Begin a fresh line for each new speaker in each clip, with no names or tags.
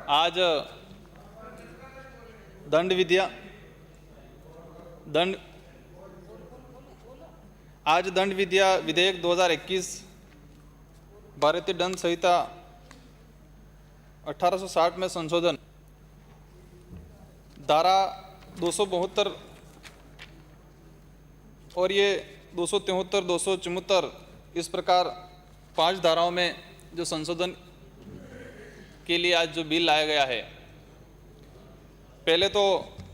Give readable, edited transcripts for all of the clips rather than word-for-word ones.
आज दंड विधिया विधेयक 2021 भारतीय दंड संहिता 1860 में संशोधन धारा 272 और ये 273, 274 इस प्रकार 5 धाराओं में जो संशोधन के लिए आज जो बिल लाया गया है, पहले तो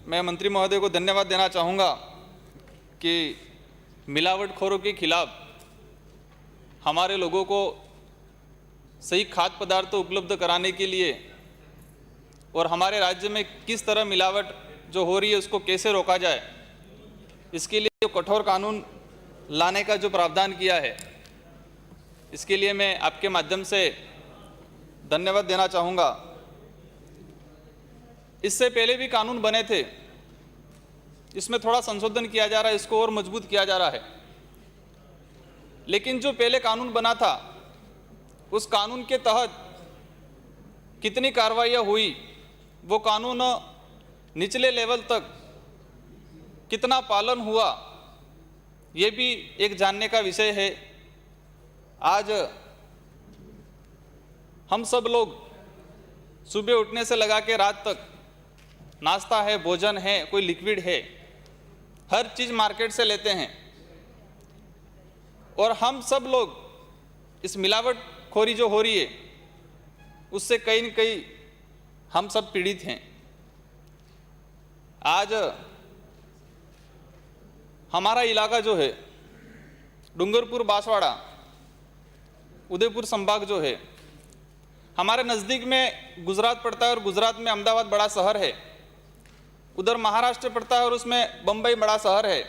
मैं मंत्री महोदय को धन्यवाद देना चाहूँगा कि मिलावटखोरों के खिलाफ हमारे लोगों को सही खाद्य पदार्थ उपलब्ध कराने के लिए और हमारे राज्य में किस तरह मिलावट जो हो रही है उसको कैसे रोका जाए, इसके लिए जो कठोर कानून लाने का जो प्रावधान किया है, इसके लिए मैं आपके माध्यम से धन्यवाद देना चाहूँगा। इससे पहले भी कानून बने थे, इसमें थोड़ा संशोधन किया जा रहा है, इसको और मजबूत किया जा रहा है। लेकिन जो पहले कानून बना था उस कानून के तहत कितनी कार्रवाइयाँ हुई, वो कानून निचले लेवल तक कितना पालन हुआ, ये भी एक जानने का विषय है। आज हम सब लोग सुबह उठने से लगा के रात तक नाश्ता है, भोजन है, कोई लिक्विड है, हर चीज़ मार्केट से लेते हैं और हम सब लोग इस मिलावटखोरी जो हो रही है उससे कहीं न कहीं हम सब पीड़ित हैं। आज हमारा इलाका जो है डूंगरपुर, बांसवाड़ा, उदयपुर संभाग जो है, हमारे नज़दीक में गुजरात पड़ता है और गुजरात में अहमदाबाद बड़ा शहर है, उधर महाराष्ट्र पड़ता है और उसमें बम्बई बड़ा शहर है,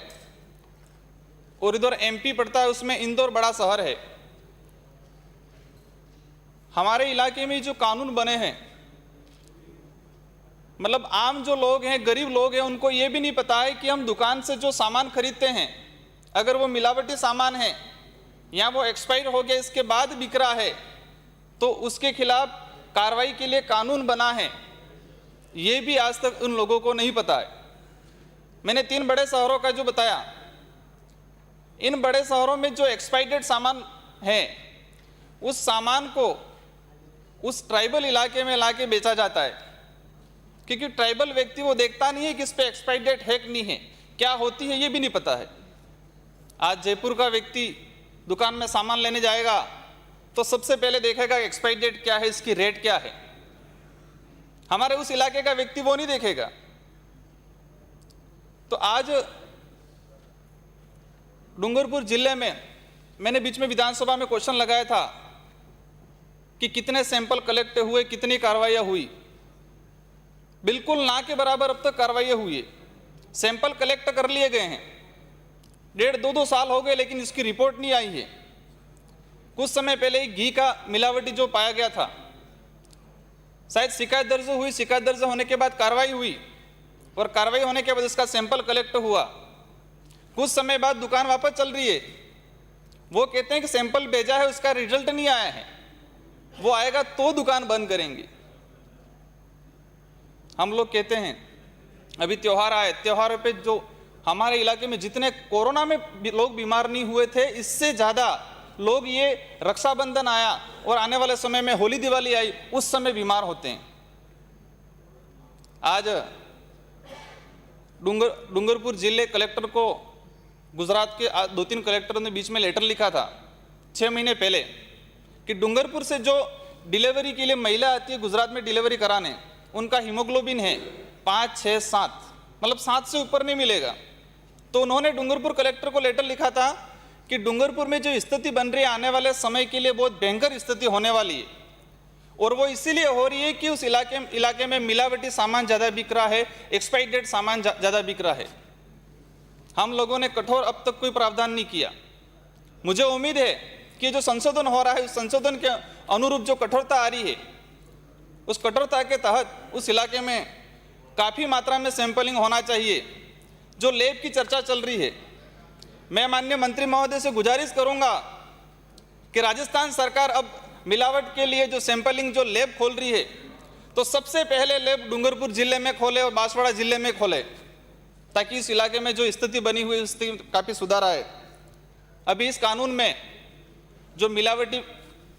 और इधर एमपी पड़ता है उसमें इंदौर बड़ा शहर है। हमारे इलाके में जो कानून बने हैं, मतलब आम जो लोग हैं, गरीब लोग हैं, उनको ये भी नहीं पता है कि हम दुकान से जो सामान खरीदते हैं अगर वो मिलावटी सामान है या वो एक्सपायर हो गया इसके बाद बिक रहा है तो उसके खिलाफ कार्रवाई के लिए कानून बना है, ये भी आज तक उन लोगों को नहीं पता है। मैंने 3 बड़े शहरों का जो बताया, इन बड़े शहरों में जो एक्सपायर्ड सामान है उस सामान को उस ट्राइबल इलाके में लाके बेचा जाता है, क्योंकि ट्राइबल व्यक्ति वो देखता नहीं है कि इस पे एक्सपायरी डेट है कि नहीं है, क्या होती है ये भी नहीं पता है। आज जयपुर का व्यक्ति दुकान में सामान लेने जाएगा तो सबसे पहले देखेगा एक्सपायरी डेट क्या है, इसकी रेट क्या है। हमारे उस इलाके का व्यक्ति वो नहीं देखेगा। तो आज डूंगरपुर जिले में मैंने बीच में विधानसभा में क्वेश्चन लगाया था कि कितने सैंपल कलेक्ट हुए, कितनी कार्रवाइयाँ हुई। बिल्कुल ना के बराबर अब तक कार्रवाइयाँ हुई है। सैंपल कलेक्ट कर लिए गए हैं, 1.5-2 साल हो गए, लेकिन इसकी रिपोर्ट नहीं आई है। कुछ समय पहले ही घी का मिलावटी जो पाया गया था, शायद शिकायत दर्ज हुई, शिकायत दर्ज होने के बाद कार्रवाई हुई और कार्रवाई होने के बाद इसका सैंपल कलेक्ट हुआ। कुछ समय बाद दुकान वापस चल रही है, वो कहते हैं कि सैंपल भेजा है, उसका रिजल्ट नहीं आया है, वो आएगा तो दुकान बंद करेंगे। हम लोग कहते हैं अभी त्यौहार आए, त्योहारों पे जो हमारे इलाके में जितने कोरोना में लोग बीमार नहीं हुए थे, इससे ज़्यादा लोग ये रक्षाबंधन आया और आने वाले समय में होली दिवाली आई उस समय बीमार होते हैं। आज डूंगरपुर जिले कलेक्टर को गुजरात के 2-3 कलेक्टरों ने बीच में लेटर लिखा था 6 महीने पहले कि डूंगरपुर से जो डिलीवरी के लिए महिला आती है गुजरात में डिलीवरी कराने, उनका हीमोग्लोबिन है 5, 6, 7, मतलब 7 से ऊपर नहीं मिलेगा। तो उन्होंने डूंगरपुर कलेक्टर को लेटर लिखा था कि डूंगरपुर में जो स्थिति बन रही है आने वाले समय के लिए बहुत भयंकर स्थिति होने वाली है, और वो इसीलिए हो रही है कि उस इलाके में मिलावटी सामान ज़्यादा बिक रहा है, एक्सपायरी डेट सामान ज़्यादा बिक रहा है। हम लोगों ने कठोर अब तक कोई प्रावधान नहीं किया। मुझे उम्मीद है कि जो संशोधन हो रहा है उस संशोधन के अनुरूप जो कठोरता आ रही है, उस कठोरता के तहत उस इलाके में काफ़ी मात्रा में सैंपलिंग होना चाहिए। जो लैब की चर्चा चल रही है, मैं माननीय मंत्री महोदय से गुजारिश करूंगा कि राजस्थान सरकार अब मिलावट के लिए जो सैंपलिंग जो लैब खोल रही है तो सबसे पहले लैब डूंगरपुर जिले में खोले और बांसवाड़ा जिले में खोले, ताकि इस इलाके में जो स्थिति बनी हुई है स्थिति काफ़ी सुधार आए। अभी इस कानून में जो मिलावटी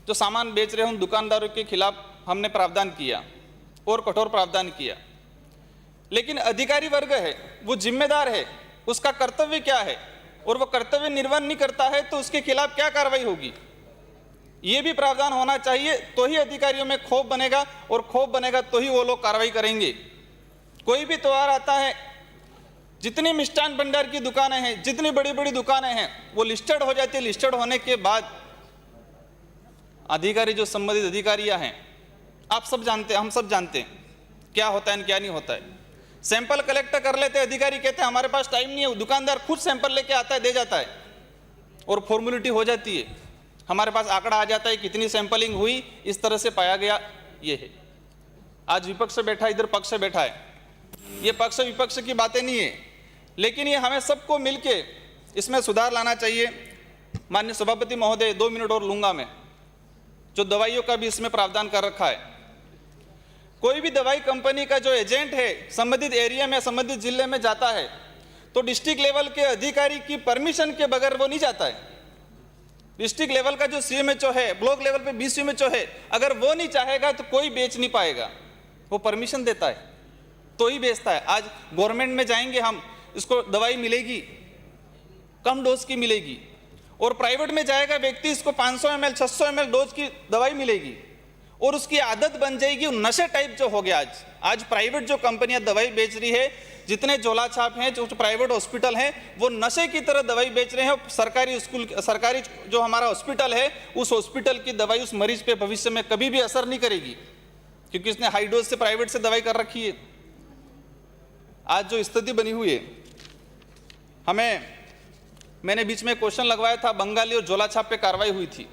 जो सामान बेच रहे हैं उन दुकानदारों के खिलाफ हमने प्रावधान किया और कठोर प्रावधान किया, लेकिन अधिकारी वर्ग है, वो जिम्मेदार है, उसका कर्तव्य क्या है, और वो कर्तव्य निर्वहन नहीं करता है तो उसके खिलाफ क्या कार्रवाई होगी, ये भी प्रावधान होना चाहिए। तो ही अधिकारियों में खौफ बनेगा, और खौफ बनेगा तो ही वो लोग कार्रवाई करेंगे। कोई भी त्योहार आता है, जितनी मिष्ठान भंडार की दुकानें हैं, जितनी बड़ी बड़ी दुकानें हैं, वो लिस्टेड हो जाती है। लिस्टेड होने के बाद अधिकारी जो संबंधित अधिकारियां हैं, आप सब जानते हैं, हम सब जानते हैं क्या होता है क्या नहीं होता है। सैंपल कलेक्ट कर लेते हैं, अधिकारी कहते हैं हमारे पास टाइम नहीं है, दुकानदार खुद सैंपल लेके आता है, दे जाता है, और फॉर्मेलिटी हो जाती है, हमारे पास आंकड़ा आ जाता है कितनी सैंपलिंग हुई, इस तरह से पाया गया। ये है आज विपक्ष बैठा, इधर पक्ष बैठा है, ये पक्ष विपक्ष की बातें नहीं है, लेकिन ये हमें सबको मिलके इसमें सुधार लाना चाहिए। माननीय सभापति महोदय, 2 मिनट और लूंगा मैं। जो दवाइयों का भी इसमें प्रावधान कर रखा है, कोई भी दवाई कंपनी का जो एजेंट है संबंधित एरिया में, संबंधित जिले में जाता है, तो डिस्ट्रिक्ट लेवल के अधिकारी की परमिशन के बगैर वो नहीं जाता है। डिस्ट्रिक्ट लेवल का जो सीएमएचओ है, ब्लॉक लेवल पे बीसीएमएचओ है, अगर वो नहीं चाहेगा तो कोई बेच नहीं पाएगा, वो परमिशन देता है तो ही बेचता है। आज गवर्नमेंट में जाएंगे हम, इसको दवाई मिलेगी, कम डोज की मिलेगी, और प्राइवेट में जाएगा व्यक्ति, इसको 500 ml 600 ml डोज की दवाई मिलेगी, और उसकी आदत बन जाएगी। नशे टाइप जो हो गया आज प्राइवेट जो कंपनियां दवाई बेच रही है, जितने झोला छाप हैं, जो प्राइवेट हॉस्पिटल हैं, वो नशे की तरह दवाई बेच रहे हैं। सरकारी जो हमारा हॉस्पिटल है, उस हॉस्पिटल की दवाई उस मरीज पे भविष्य में कभी भी असर नहीं करेगी, क्योंकि इसने हाई डोज से प्राइवेट से दवाई कर रखी है। आज जो स्थिति बनी हुई है, मैंने बीच में क्वेश्चन लगवाया था, बंगाली और झोला छाप पे कार्रवाई हुई थी।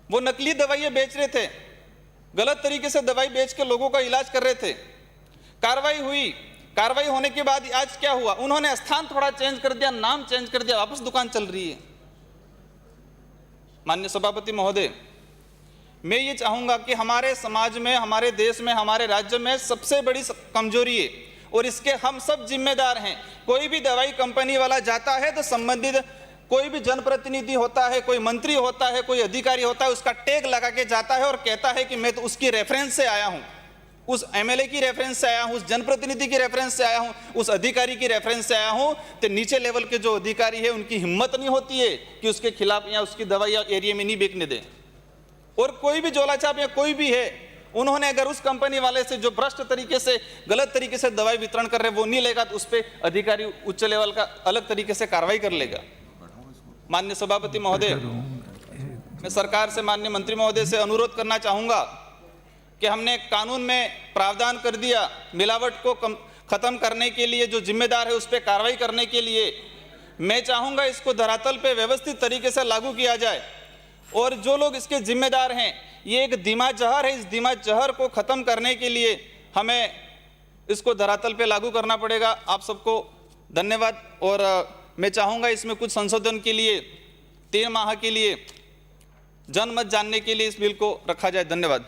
वो नकली दवाइयां बेच रहे थे, गलत तरीके से दवाई बेच के लोगों का इलाज कर रहे थे। कार्रवाई हुई, कार्रवाई होने के बाद आज क्या हुआ, उन्होंने स्थान थोड़ा चेंज कर दिया, नाम चेंज कर दिया, वापस दुकान चल रही है। माननीय सभापति महोदय, मैं ये चाहूंगा कि हमारे समाज में, हमारे देश में, हमारे राज्य में सबसे बड़ी कमजोरी है, और इसके हम सब जिम्मेदार हैं। कोई भी दवाई कंपनी वाला जाता है तो संबंधित कोई भी जनप्रतिनिधि होता है, कोई मंत्री होता है, कोई अधिकारी होता है, उसका टैग लगा के जाता है और कहता है कि मैं तो उसकी रेफरेंस से आया हूं, उस एमएलए की रेफरेंस से आया हूं, उस जनप्रतिनिधि की रेफरेंस से आया हूं, उस अधिकारी की रेफरेंस से आया हूं। तो नीचे लेवल के जो अधिकारी है, उनकी हिम्मत नहीं होती है कि उसके खिलाफ या उसकी दवाई एरिया में नहीं बेचने दें। और कोई भी झोला छाप या कोई भी है, उन्होंने अगर उस कंपनी वाले से जो भ्रष्ट तरीके से, गलत तरीके से दवाई वितरण कर रहे वो नहीं लेगा, तो उस पर अधिकारी उच्च लेवल का अलग तरीके से कार्रवाई कर लेगा। माननीय सभापति महोदय, मैं सरकार से, माननीय मंत्री महोदय से अनुरोध करना चाहूंगा कि हमने कानून में प्रावधान कर दिया, मिलावट को खत्म करने के लिए जो जिम्मेदार है उस पर कार्रवाई करने के लिए। मैं चाहूंगा इसको धरातल पे व्यवस्थित तरीके से लागू किया जाए, और जो लोग इसके जिम्मेदार हैं, ये एक धीमा जहर है, इस धीमा जहर को खत्म करने के लिए हमें इसको धरातल पे लागू करना पड़ेगा। आप सबको धन्यवाद, और मैं चाहूँगा इसमें कुछ संशोधन के लिए 3 माह के लिए जनमत जानने के लिए इस बिल को रखा जाए। धन्यवाद।